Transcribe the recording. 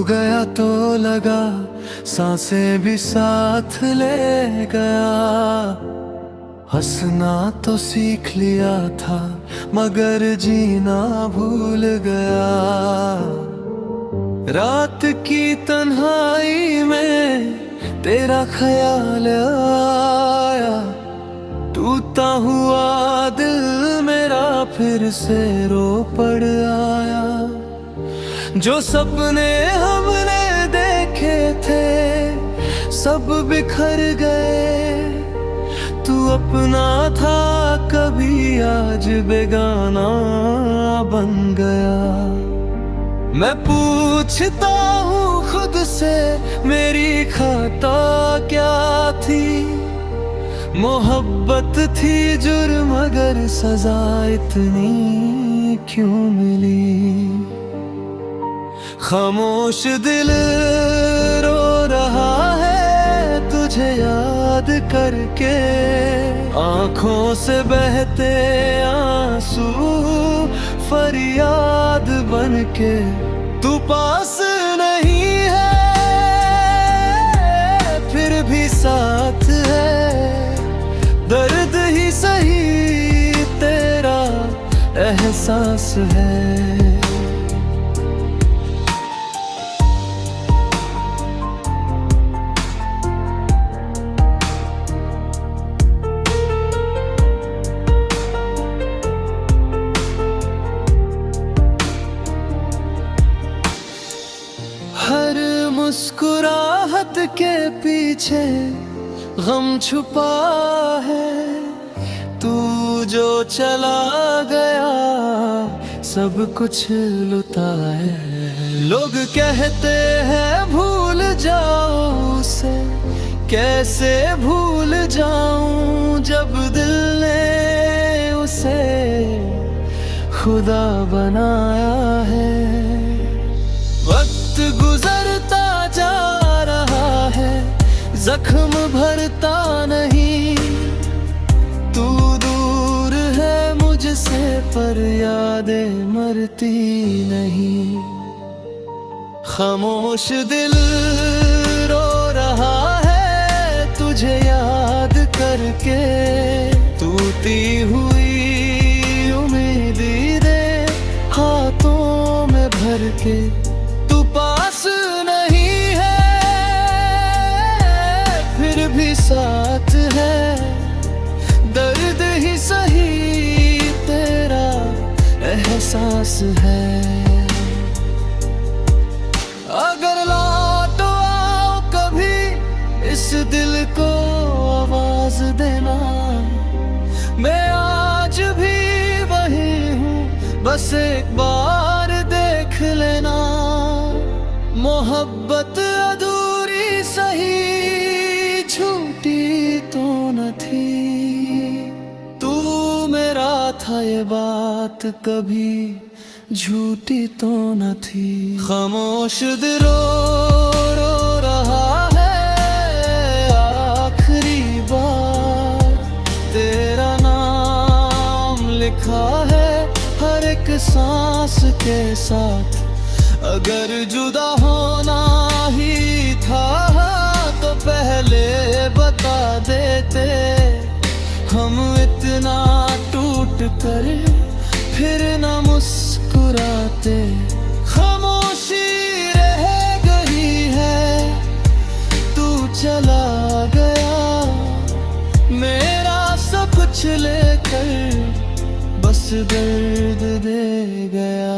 गया तो लगा सांसें भी साथ ले गया। हंसना तो सीख लिया था मगर जीना भूल गया। रात की तन्हाई में तेरा ख्याल आया, टूटा हुआ दिल मेरा फिर से रो पड़ आया। जो सपने हमने देखे थे सब बिखर गए, तू अपना था कभी आज बेगाना बन गया। मैं पूछता हूँ खुद से मेरी खता क्या थी। मोहब्बत थी जुर्म मगर सजा इतनी क्यों मिली। खामोश दिल रो रहा है तुझे याद करके, आँखों से बहते आंसू फरियाद बनके। तू पास नहीं है फिर भी साथ है, दर्द ही सही तेरा एहसास है। हर मुस्कुराहट के पीछे गम छुपा है, तू जो चला गया सब कुछ लुटा है। लोग कहते हैं भूल जाओ उसे, कैसे भूल जाऊं जब दिल ने उसे खुदा बनाया है। वक्त गुजरता जा रहा है जख्म भरता नहीं, तू दूर है मुझसे पर यादें मरती नहीं। खामोश दिल रो रहा है तुझे याद करके, टूटी हुई उम्मीदें हाथों में भर के। तू पास नहीं है फिर भी साथ है, दर्द ही सही तेरा एहसास है। अगर लौट आओ कभी इस दिल को आवाज देना, मैं आज भी वही हूँ बस एक बार देख लेना। मोहब्बत अधूरी सही झूठी तो न थी, तू मेरा था ये बात कभी झूठी तो न थी। खामोश दिल रो रहा है आखिरी बार, तेरा नाम लिखा है हर एक सांस के साथ। अगर जुदा होना ही था तो पहले बता देते, हम इतना टूट कर फिर न मुस्कुराते। खामोशी रह गई है तू चला गया, मेरा सब कुछ लेकर बस दर्द दे गया।